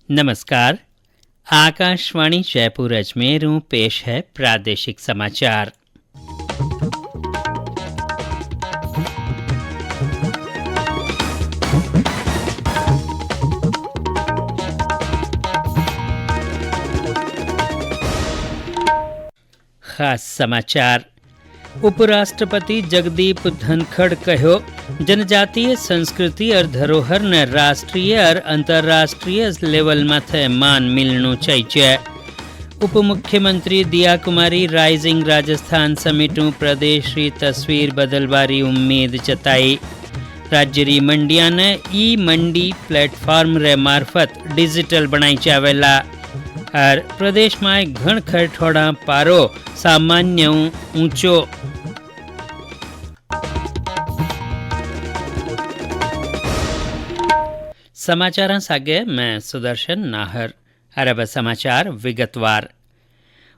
नमस्कार। आकाशवाणी जयपुर अजमेर पेश है प्रादेशिक समाचार। खास समाचार। उपराष्ट्रपति जगदीप धनखड़ कहो, जनजातीय संस्कृति और धरोहर ने राष्ट्रीय और अंतर्राष्ट्रीय लेवल माथे मान मिलनु चाहिए। उप मुख्यमंत्री दिया कुमारी राइजिंग राजस्थान समिट प्रदेश री तस्वीर बदलवारी उम्मीद जताई। राज्य री मंडिया ने ई मंडी प्लेटफॉर्म रे मार्फत डिजिटल बनाई जावेला और प्रदेश में घण खर ठोड़ा पारो सामान्य ऊंचो। समाचार सागे मैं सुदर्शन नाहर। अरब समाचार विगतवार।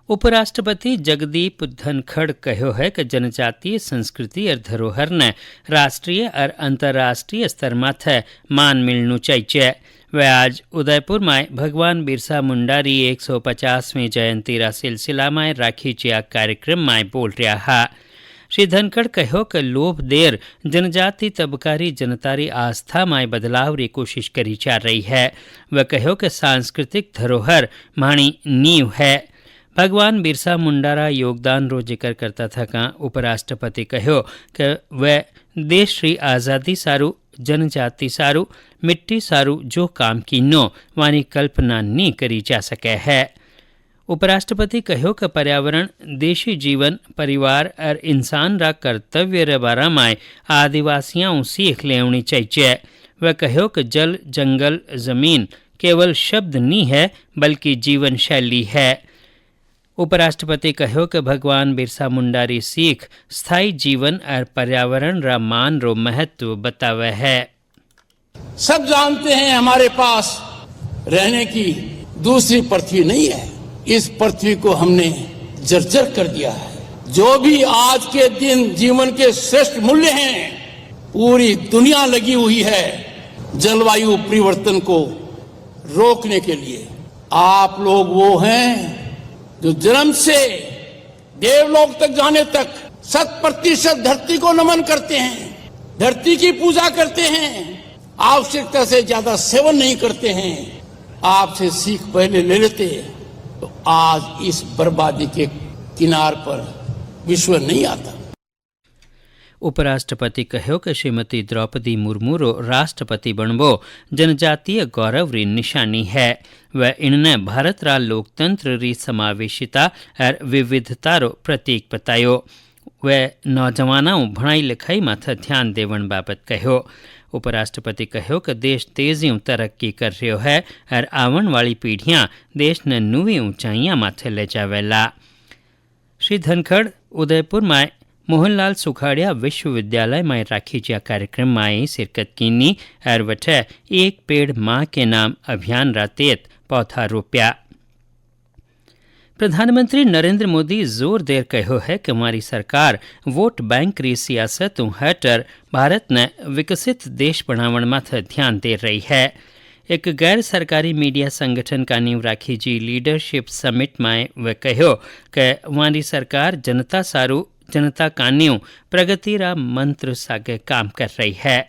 उपराष्ट्रपति जगदीप धनखड़ कहो है कि जनजातीय संस्कृति और धरोहर ने राष्ट्रीय और अंतर्राष्ट्रीय स्तर माथे मान मिलनु चाहिए। वह आज उदयपुर में भगवान बिरसा मुंडा री 150वीं जयंती रा सिलसिला में राखी चिया कार्यक्रम में बोल रहा है। श्री धनखड़ कहो कि लोभ देर जनजाति तबकारी जनतारी आस्था में बदलाव री कोशिश करी जा रही है। वह कहो कि सांस्कृतिक धरोहर माणी नींव है। भगवान बिरसा मुंडा रा योगदान रो जिक्र करता था का उपराष्ट्रपति कहो कि वह देश री आज़ादी सारू जनजाति सारू मिट्टी सारू जो काम की नो वानी कल्पना नी करी जा सके है। उपराष्ट्रपति कहो कि पर्यावरण देशी जीवन परिवार और इंसान रा कर्तव्य रे बारा में आदिवासियों सीख लेनी चाहिए। वह कहो कि जल जंगल जमीन केवल शब्द नहीं है बल्कि जीवन शैली है। उपराष्ट्रपति कहो कि भगवान बिरसा मुंडा री सीख स्थायी जीवन और पर्यावरण रा मान रो महत्व बतावे है। सब जानते हैं हमारे पास रहने की दूसरी पृथ्वी नहीं है। इस पृथ्वी को हमने जर्जर कर दिया है। जो भी आज के दिन जीवन के श्रेष्ठ मूल्य हैं, पूरी दुनिया लगी हुई है जलवायु परिवर्तन को रोकने के लिए। आप लोग वो हैं जो जन्म से देवलोक तक जाने तक 100% धरती को नमन करते हैं, धरती की पूजा करते हैं, आवश्यकता से ज्यादा सेवन नहीं करते हैं। आपसे सीख पहले ले लेते तो आज इस बर्बादी के किनार पर विश्व नहीं आता। उपराष्ट्रपति कहो कि श्रीमती द्रौपदी मुर्मू रो राष्ट्रपति बनबो जनजातीय गौरव री निशानी है। वह इनने भारत रा लोकतंत्र री समावेशिता और विविधता रो प्रतीक बतायो। वह नौजवानों भणाई लिखाई माथे ध्यान देवन बाबत कहो। उपराष्ट्रपति कहो कि देश तेजियों तरक्की कर रहो है और आवन वाली पीढ़ियां देश ने नवी ऊंचाइयां माथे ले जावेला। श्री धनखड़ उदयपुर में मोहनलाल सुखाड़िया विश्वविद्यालय में राखी जिया कार्यक्रम में शिरकत कीनी और वठे एक पेड़ माँ के नाम अभियान रातेत पौधा रोप्या। प्रधानमंत्री नरेंद्र मोदी जोर देर कहो है कि हमारी सरकार वोट बैंक री सियासत हटर भारत ने विकसित देश बनावन माथे ध्यान दे रही है। एक गैर सरकारी मीडिया संगठन का नींव राखी जी लीडरशिप समिट में वह कहो कि हमारी सरकार जनता सारू जनता कान्यू प्रगति रा मंत्र सागे काम कर रही है।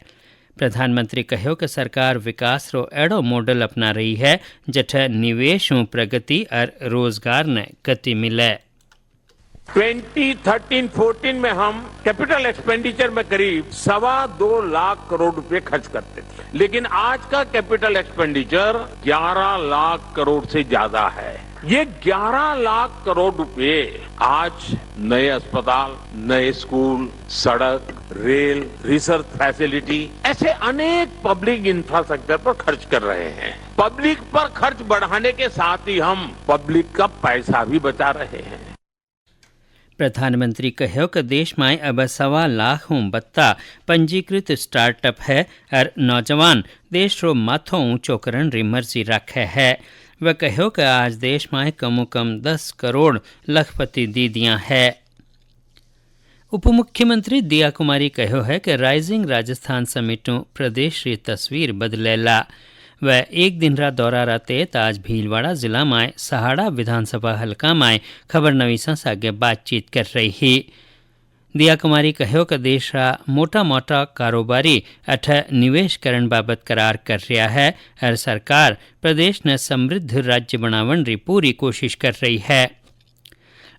प्रधानमंत्री कहो कि सरकार विकास रो एडो मॉडल अपना रही है जठे निवेश प्रगति और रोजगार ने गति मिले। 2013-14 में हम कैपिटल एक्सपेंडिचर में करीब 2.25 लाख करोड़ रुपए खर्च करते थे, लेकिन आज का कैपिटल एक्सपेंडिचर 11 लाख करोड़ से ज्यादा है। ये 11 लाख करोड़ रुपए आज नए अस्पताल, नए स्कूल, सड़क, रेल, रिसर्च फैसिलिटी ऐसे अनेक पब्लिक इंफ्रास्ट्रक्चर पर खर्च कर रहे हैं। पब्लिक पर खर्च बढ़ाने के साथ ही हम पब्लिक का पैसा भी बचा रहे हैं। प्रधानमंत्री कहो कि देश में अब 1.25 लाख बत्ता पंजीकृत स्टार्टअप है और नौजवान देश रो माथो ऊंचो करन री मर्जी रखे है। वह कहो कि आज देश में कमो कम 10 करोड़ लखपति दीदियां है। उप मुख्यमंत्री दिया कुमारी कहो है कि राइजिंग राजस्थान समिटों प्रदेश री तस्वीर बदलेला। वह एक दिन रा दौरा रहते आज भीलवाड़ा जिला में सहाड़ा विधानसभा हल्का में खबर नवीसा सागे बातचीत कर रही ही। दिया कुमारी कहो कि देश रा मोटा मोटा कारोबारी अठ निवेश करण बाबत करार कर रहा है और सरकार प्रदेश ने समृद्ध राज्य बनावन री पूरी कोशिश कर रही है।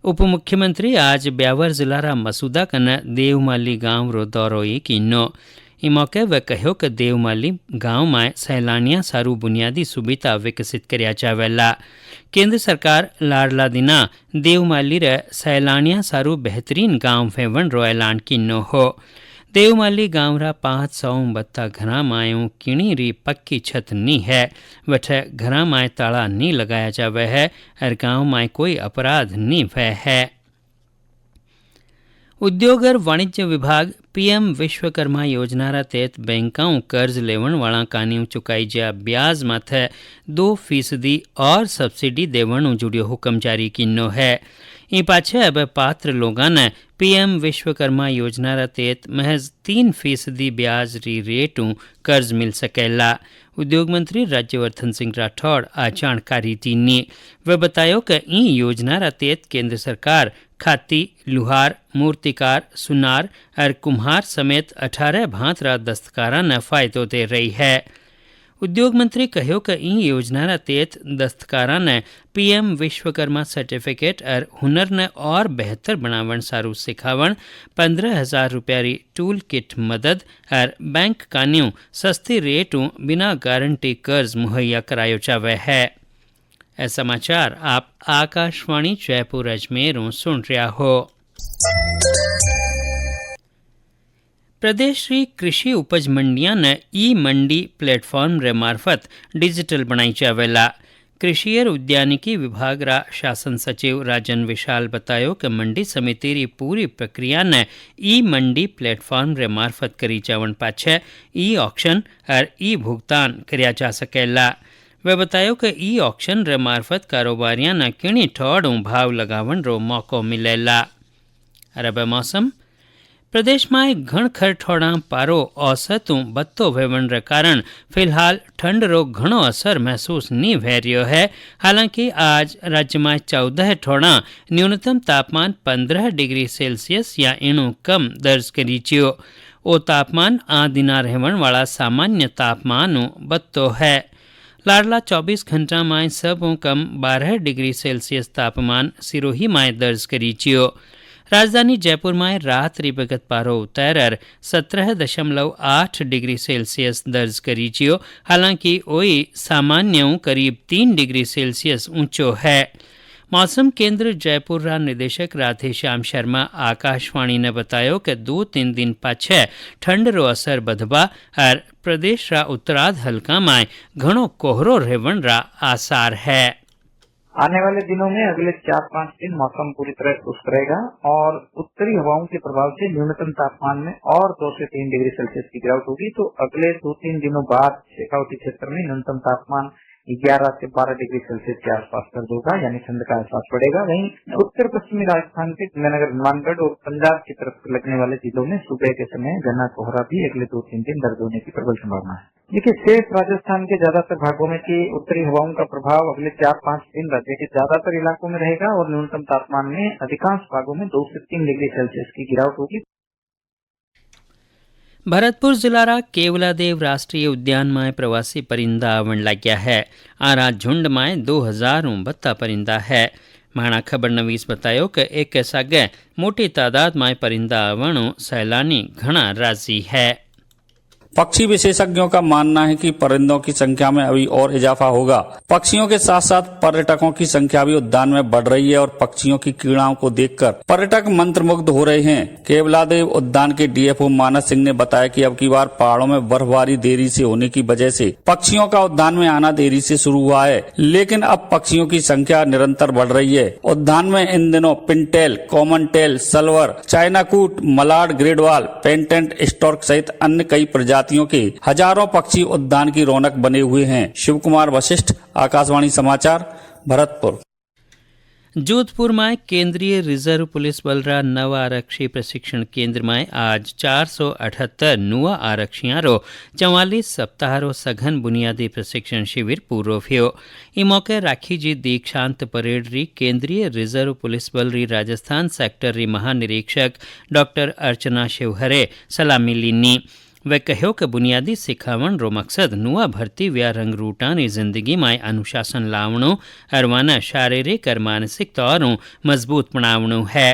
उप मुख्यमंत्री आज ब्यावर जिला रा मसूदा कन देवमाली गांव रो दौरो कीनो। ई मौके वह कहो कि देवमाली गांव में सैलानियां सारू बुनियादी सुविधा विकसित करया चावेला। केंद्र सरकार लाडला दिना देवमाली रे सैलानियां सारू बेहतरीन गांव फेवन रो ऐलान कीनो हो। देवमाली गांव रा 500 घरा मायों किणी री पक्की छत नी है। वठ घरा माय ताला नी लगाया जावे है और गांव माय कोई अपराध नी भय है। उद्योग और वाणिज्य विभाग पीएम विश्वकर्मा योजना रा तहत बैंकों कर्ज लेवन वाला कानियों चुकाई जा ब्याज माथे 2% और सब्सिडी देवन जुड़ियो हुक्म जारी किनो है। ई पाछे अब पात्र लोगों ने पीएम विश्वकर्मा योजना रा तहत महज 3% ब्याज री रेटू कर्ज मिल सकेला। उद्योग मंत्री राज्यवर्धन सिंह राठौड़ आज जानकारी दीनी। वह बतायो कि ई योजना रा तहत केंद्र सरकार खाती, लुहार, मूर्तिकार, सुनार और कुम्हार समेत 18 भांतरा दस्तकारा ने फायदो दे रही है। उद्योग मंत्री कहो कि ई योजना रा तहत दस्तकारा ने पीएम विश्वकर्मा सर्टिफिकेट और हुनर ने और बेहतर बनावन सारू सिखावन 15,000 रुपया री टूल किट मदद और बैंक कान्यू सस्ती रेटू बिना गारंटी कर्ज मुहैया करायो जावे है। समाचार आप आकाशवाणी जयपुर अजमेरों सुन रहा हो। प्रदेश की कृषि उपज मंडियां ने ई मंडी प्लेटफॉर्म रे मार्फत डिजिटल बनाई जावेला। कृषि और उद्यानिकी विभाग रा शासन सचिव राजन विशाल बतायो कि मंडी समिति री पूरी प्रक्रिया ने ई मंडी प्लेटफॉर्म रे मार्फत करी जावन पाछे ई ऑक्शन और ई भुगतान करया जा सकेला। वे बतायो कि ई ऑक्शन रे मार्फत कारोबारियां न किणी ठोड़ू भाव लगावन रो मौको मिलेला। अरब मौसम प्रदेश में घण खर ठोड़ा पारो औसतू बत्तो वेवन रे कारण फिलहाल ठंड रो घणो असर महसूस नहीं भै रह्यो है। हालांकि आज राज्य में 14 ठोड़ा न्यूनतम तापमान 15 डिग्री सेल्सियस या इणु कम दर्ज करी चियो। ओ तापमान आ दिना रहवन वाला सामान्य तापमान बत्तो है। लाडला 24 घंटा में सबों कम 12 डिग्री सेल्सियस तापमान सिरोही में दर्ज करी चियो। राजधानी जयपुर में रात्रि बगत पारो उतर 17.8 डिग्री सेल्सियस दर्ज करी चियो। हालांकि ओई सामान्यों करीब 3 डिग्री सेल्सियस ऊंचो है। मौसम केंद्र जयपुर रा निदेशक राधेश्याम शर्मा आकाशवाणी ने बतायो कि 2-3 दिन पाछे ठंड रो असर बधबा और प्रदेश रा उत्तराध हल्का में घणो कोहरो रहवन रा आसार है। आने वाले दिनों में अगले 4-5 दिन मौसम पूरी तरह शुष्क रहेगा और उत्तरी हवाओं के प्रभाव से न्यूनतम तापमान में और 2 से 3 डिग्री सेल्सियस की गिरावट होगी। तो अगले 2-3 दिनों बाद शेखावटी क्षेत्र में न्यूनतम तापमान 11 से 12 डिग्री सेल्सियस के आसपास दर्ज होगा, यानी ठंड का एहसास बढ़ेगा। वहीं उत्तर पश्चिमी राजस्थान के गंगानगर, हनुमानगढ़ और पंजाब की तरफ लगने वाले जिलों में सुबह के समय घना कोहरा भी अगले 2-3 दिन दर्ज होने की प्रबल संभावना है। देखिए, शेष राजस्थान के ज्यादातर भागों में की उत्तरी हवाओं का प्रभाव अगले 4-5 दिन राज्य के ज्यादातर इलाकों में रहेगा और न्यूनतम तापमान में अधिकांश भागों में 2 से 3 डिग्री सेल्सियस की गिरावट होगी। भरतपुर जिला रा केवलादेव राष्ट्रीय उद्यान में प्रवासी परिंदा आवण लाग्या है। आरा झुंड में 2000 परिंदा है। माणा खबर नवीस बतायो कि एक सागे मोटी तादाद में परिंदा आवणों सैलानी घना राजी है। पक्षी विशेषज्ञों का मानना है कि परिंदों की संख्या में अभी और इजाफा होगा। पक्षियों के साथ साथ पर्यटकों की संख्या भी उद्यान में बढ़ रही है और पक्षियों की क्रीड़ाओं को देखकर पर्यटक मंत्रमुग्ध हो रहे हैं। केवलादेव उद्यान के डीएफओ मानस सिंह ने बताया कि अब की बार पहाड़ों में बर्फबारी देरी से होने की वजह से पक्षियों का उद्यान में आना देरी से शुरू हुआ है, लेकिन अब पक्षियों की संख्या निरंतर बढ़ रही है। उद्यान में इन दिनों पिनटेल, कॉमन टेल, सल्वर, चाइनाकूट, मलाड, ग्रेडवाल, पेंटेंट, स्टॉर्क सहित अन्य कई प्रजातियों के हजारों पक्षी उद्यान की रौनक बने हुए हैं। शिव कुमार वशिष्ठ, आकाशवाणी समाचार, भरतपुर। जोधपुर में केंद्रीय रिजर्व पुलिस बल रा नव आरक्षी प्रशिक्षण केंद्र में आज 478 नुआ आरक्षियां रो 44 सप्ताह रो सघन बुनियादी प्रशिक्षण शिविर पूरो हुयो। ई मौके राखी जी दीक्षांत परेड री केंद्रीय रिजर्व पुलिस बल री राजस्थान सेक्टर री महानिरीक्षक डॉक्टर अर्चना शिवहरे सलामी लीनी। वे कहो कि बुनियादी सिखावण रो मकसद नुआ भर्ती व्या रंगरूटानी जिंदगी में अनुशासन लावणो और वाना शारीरिक और मानसिक तौरों मजबूत बनावणो है।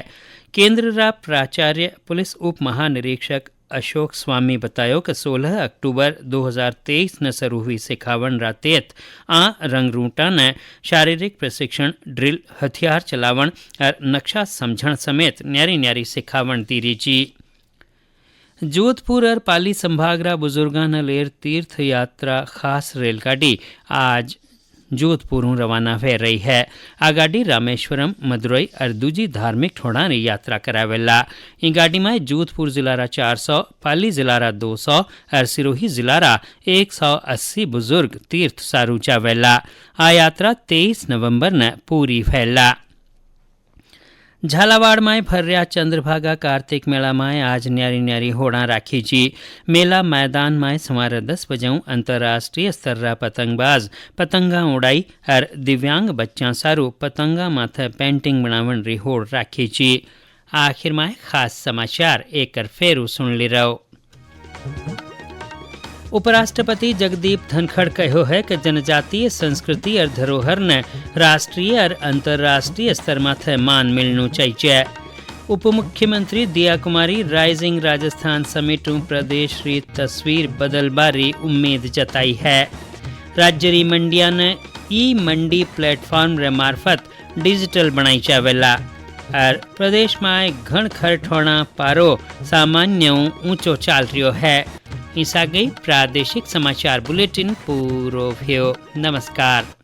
केंद्र रा प्राचार्य पुलिस उप महानिरीक्षक अशोक स्वामी बतायो कि 16 अक्टूबर 2023 न शुरू हुई सिखावण रातेत आ रंगरूटा ने शारीरिक प्रशिक्षण ड्रिल हथियार चलावण और नक्शा समझण समेत न्यारी न्यारी सिखावण दीरी जी। जोधपुर और पाली संभाग रा बुजुर्गां न लेर तीर्थ यात्रा खास रेलगाड़ी आज जोधपुर रवाना हो रही है। आ गाड़ी रामेश्वरम मदुरई और दूजी धार्मिक ठोड़ा ने यात्रा करावेला। ई गाड़ी में जोधपुर जिला रा 400, पाली जिला रा 200 और सिरोही जिला रा 180 बुजुर्ग तीर्थ सारू जावेला। आ यात्रा 23 नवंबर न पूरी फैला। झालावाड़ में भर्या चंद्रभागा कार्तिक मेला में आज न्यारी न्यारी होड़ा राखी जी। मेला मैदान में सवार 10 बजे अंतर्राष्ट्रीय स्तर रा पतंगबाज पतंगा उड़ाई और दिव्यांग बच्चा सारू पतंगा माथे पेंटिंग बनावन री होड़ राखी जी। आखिर में खास समाचार एक फेरू सुन ली रहो। उपराष्ट्रपति जगदीप धनखड़ कहो है कि जनजातीय संस्कृति और धरोहर ने राष्ट्रीय और अंतर्राष्ट्रीय स्तर माथे मान मिलनु चाहिए। उप मुख्यमंत्री दिया कुमारी राइजिंग राजस्थान समिट प्रदेश री तस्वीर बदलबारी उम्मीद जताई है। राज्य री मंडिया ने ई मंडी प्लेटफॉर्म रे मार्फत डिजिटल बनाई चावेला और प्रदेश में घण खर ठोड़ा पारो सामान्य ऊंचो चाल रियो है। ईसा गई प्रादेशिक समाचार बुलेटिन पूरो भ्यो। नमस्कार।